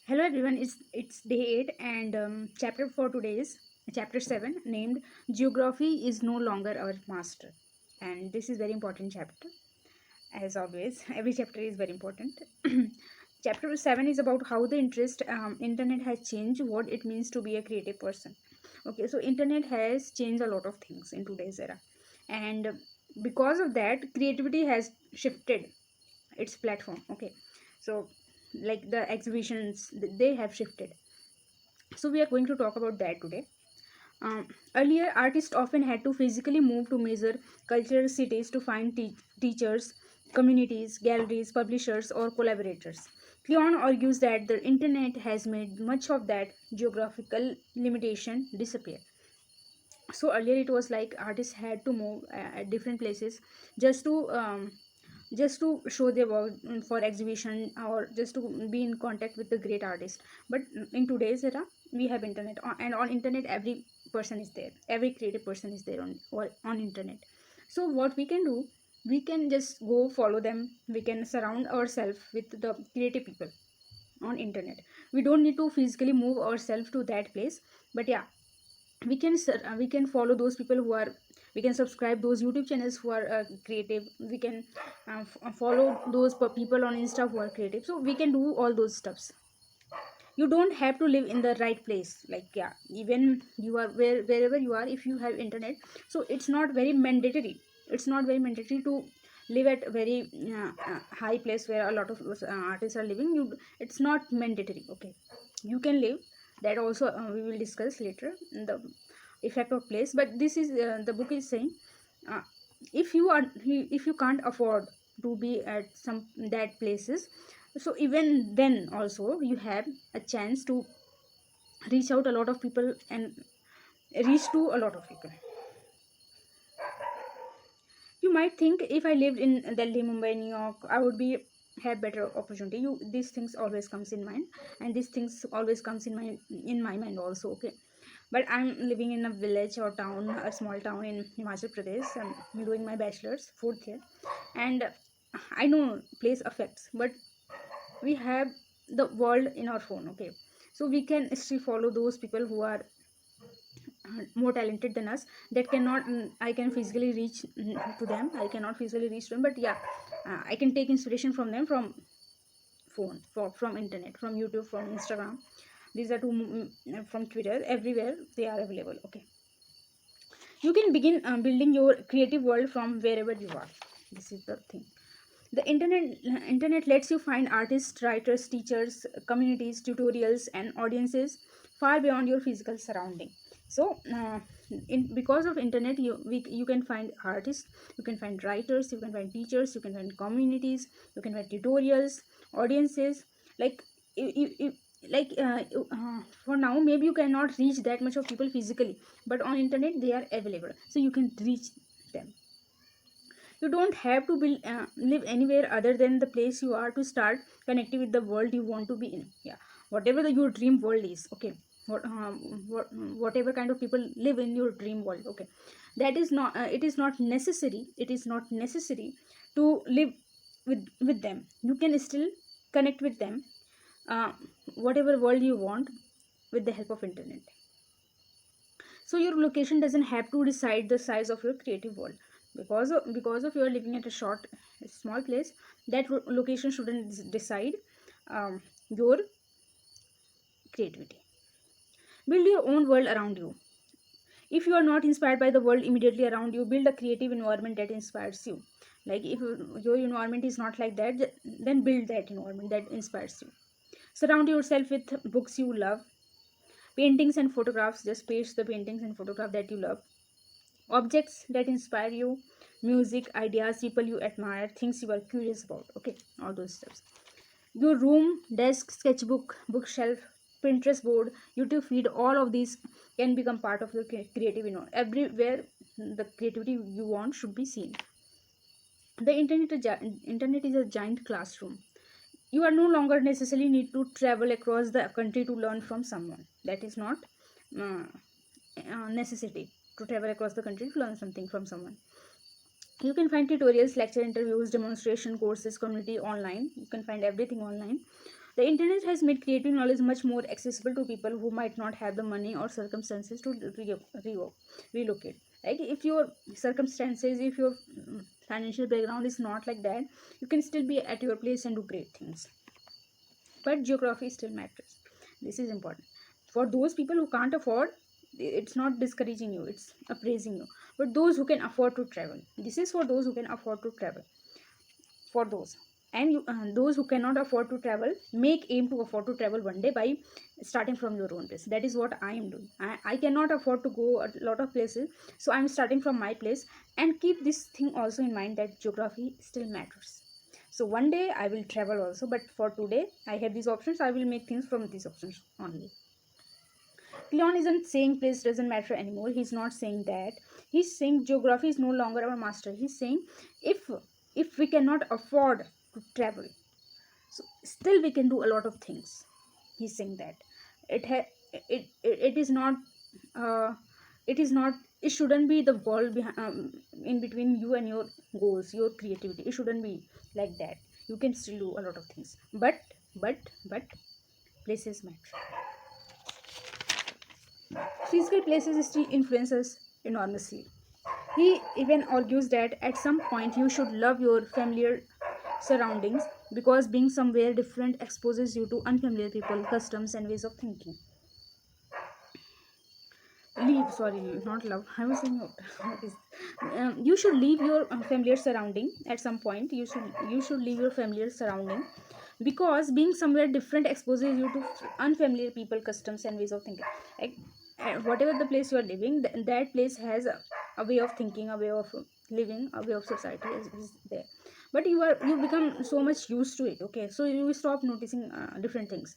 Hello everyone, it's day 8 and chapter for today is chapter 7 named Geography is no longer our master. And this is very important chapter as always. Every chapter is very important. Chapter 7 is about how the internet has changed what it means to be a creative person. Okay, so internet has changed a lot of things in today's era. And because of that, creativity has shifted its platform. Okay, so like the exhibitions they have shifted, so we are going to talk about that today. Earlier artists often had to physically move to major cultural cities to find teachers, communities, galleries, publishers, or collaborators. Cleon argues that the internet has made much of that geographical limitation disappear. So earlier it was like artists had to move at different places just to show their work, for exhibition, or just to be in contact with the great artist. But in today's era we have internet, and on internet every person is there, every creative person is there on internet. So what we can do, we can just go follow them, we can surround ourselves with the creative people on internet. We don't need to physically move ourselves to that place, but yeah, we can follow those people who are, we can subscribe those YouTube channels who are creative. We can follow those people on Insta who are creative, so we can do all those stuffs. You don't have to live in the right place, like yeah, even you are wherever you are, if you have internet. So it's not very mandatory, it's not very mandatory to live at a very high place where a lot of artists are living. You, it's not mandatory. Okay, you can live that also. We will discuss later the effect of place, but this is the book is saying, uh, if you are, if you can't afford to be at some that places, so even then also you have a chance to reach out a lot of people and reach to a lot of people. You might think, if I lived in Delhi, Mumbai, New York, I would be have better opportunity. You, these things always comes in mind, and these things always comes in my mind also. Okay, but I'm living in a village or town, a small town in Himachal Pradesh. I'm doing my bachelor's fourth year, and I know place affects, but we have the world in our phone. Okay, so we can still follow those people who are more talented than us, that cannot, I can physically reach to them, I cannot physically reach them, but yeah, I can take inspiration from them, from phone, from internet, from YouTube, from Instagram. These are two, from Twitter, everywhere they are available. Okay, you can begin building your creative world from wherever you are. This is the thing. The internet lets you find artists, writers, teachers, communities, tutorials, and audiences far beyond your physical surrounding. So, because of internet, you can find artists, you can find writers, you can find teachers, you can find communities, you can find tutorials, audiences. Like, you, like for now, maybe you cannot reach that much of people physically, but on internet they are available, so you can reach them. You don't have to live anywhere other than the place you are to start connecting with the world you want to be in. Yeah, whatever your dream world is. Okay, whatever kind of people live in your dream world. Okay, that is not. It is not necessary. It is not necessary to live with them. You can still connect with them, uh, whatever world you want, with the help of internet. So your location doesn't have to decide the size of your creative world. Because of you are living at a small place, that location shouldn't decide your creativity. Build your own world around you. If you are not inspired by the world immediately around you, build a creative environment that inspires you. Like, if your environment is not like that, then build that environment that inspires you. Surround yourself with books you love, paintings and photographs. Just paste the paintings and photograph that you love, objects that inspire you, music, ideas, people you admire, things you are curious about. Okay, all those steps. Your room, desk, sketchbook, bookshelf, Pinterest board, YouTube feed, all of these can become part of your creative. Everywhere the creativity you want should be seen. The internet is a giant classroom. You are no longer necessarily need to travel across the country to learn from someone. That is not uh, necessity to travel across the country to learn something from someone. You can find tutorials, lecture, interviews, demonstration, courses, community online. You can find everything online. The internet has made creative knowledge much more accessible to people who might not have the money or circumstances to relocate. Like if your circumstances, if your financial background is not like that, you can still be at your place and do great things. But geography still matters. This is important. For those people who can't afford, it's not discouraging you, it's appraising you. But those who can afford to travel, this is for those who can afford to travel. For those, and those who cannot afford to travel, make aim to afford to travel one day by starting from your own place. That is what I am doing. I cannot afford to go a lot of places, so I'm starting from my place. And keep this thing also in mind, that geography still matters. So one day I will travel also, but for today I have these options, I will make things from these options only. Cleon isn't saying place doesn't matter anymore. He's not saying that. He's saying geography is no longer our master. He's saying if we cannot afford to travel, so still we can do a lot of things. He's saying that it is not it is not, it shouldn't be the wall behind, in between you and your goals, your creativity. It shouldn't be like that. You can still do a lot of things, but places matter. Physical places still influence us enormously. He even argues that at some point you should love your familiar surroundings, because being somewhere different exposes you to unfamiliar people, customs, and ways of thinking. Leave, sorry, not love. I was saying what is. You should leave your familiar surrounding at some point. You should leave your familiar surrounding, because being somewhere different exposes you to unfamiliar people, customs, and ways of thinking. Like whatever the place you are living, that place has a way of thinking, a way of living, a way of society is there. But you become so much used to it. Okay, so you stop noticing different things.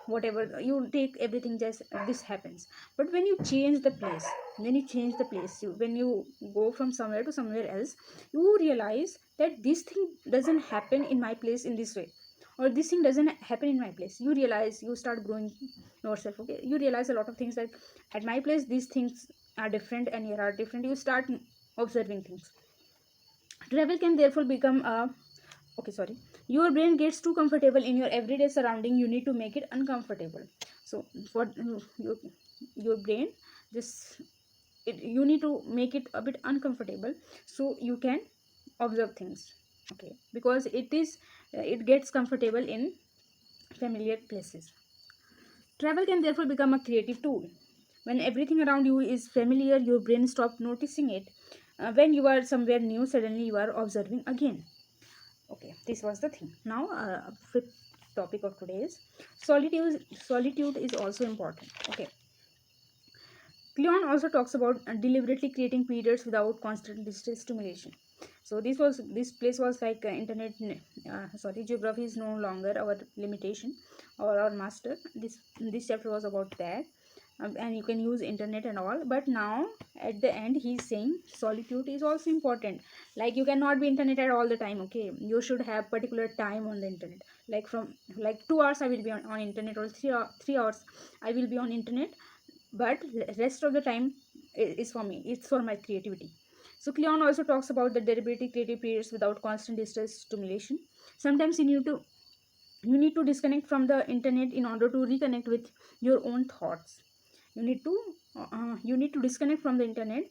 Whatever you take, everything just this happens. But when you change the place, when you go from somewhere to somewhere else, you realize that this thing doesn't happen in my place in this way, or this thing doesn't happen in my place. You realize, you start growing yourself. Okay, you realize a lot of things, that at my place these things are different and here are different. You start observing things. Travel can therefore become a, okay, sorry, your brain gets too comfortable in your everyday surrounding. You need to make it uncomfortable. So for your brain, just you need to make it a bit uncomfortable, so you can observe things. Okay, because it gets comfortable in familiar places. Travel can therefore become a creative tool. When everything around you is familiar, your brain stops noticing it. When you are somewhere new, suddenly you are observing again. Okay, this was the thing. Now fifth topic of today is solitude is also important. Okay, Cleon also talks about deliberately creating periods without constant digital stimulation. So this place was like internet. Sorry, geography is no longer our limitation or our master. This chapter was about that, and you can use internet and all. But now at the end, he's saying solitude is also important. Like you cannot be internet at all the time. Okay, you should have particular time on the internet. Like from like 2 hours I will be on internet, or 3 hours I will be on internet, but rest of the time is for me, it's for my creativity. So Cleon also talks about the deliberately creative periods without constant digital stimulation. Sometimes you need to disconnect from the internet in order to reconnect with your own thoughts. You need to disconnect from the internet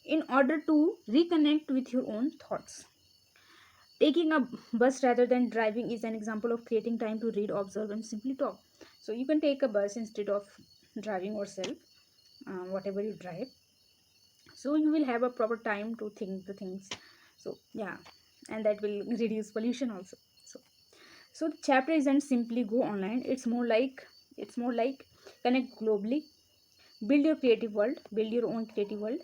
in order to reconnect with your own thoughts. Taking a bus rather than driving is an example of creating time to read, observe, and simply talk. So you can take a bus instead of driving yourself, whatever you drive, so you will have a proper time to think the things. So yeah, and that will reduce pollution also. So the chapter isn't simply go online, it's more like connect globally, build your creative world, build your own creative world,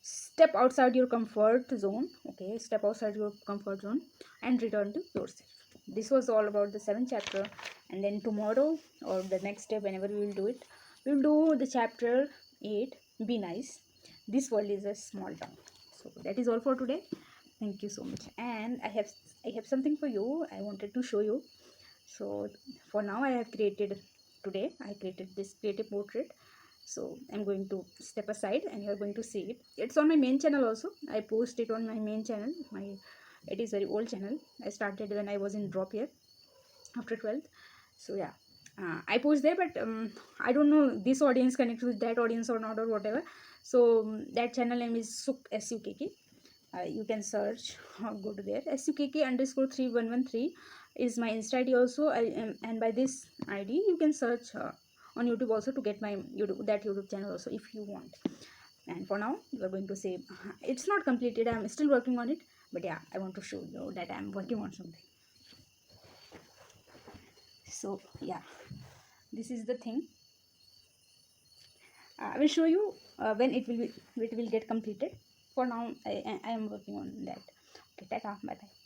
step outside your comfort zone. Okay, step outside your comfort zone and return to yourself. This was all about the seventh chapter. And then tomorrow, or the next day, whenever we will do it, we will do the chapter 8, be nice. This world is a small town. So that is all for today. Thank you so much. And I have something for you, I wanted to show you. So for now, I created this creative portrait. So I'm going to step aside and you're going to see it. It's on my main channel also. I post it on my main channel. It is very old channel. I started when I was in drop year after 12th. So yeah, I post there, but I don't know this audience connects with that audience or not, or whatever. So that channel name is Suk, SUKK. You can search, go to there. SUKK underscore 3113 is my Insta ID also. And by this ID you can search on YouTube also to get my YouTube channel also if you want. And for now we are going to say it's not completed, I'm still working on it, but yeah, I want to show you that I'm working on something. So yeah, this is the thing. I will show you when it will get completed. For now I am working on that. Okay, tata, bye bye.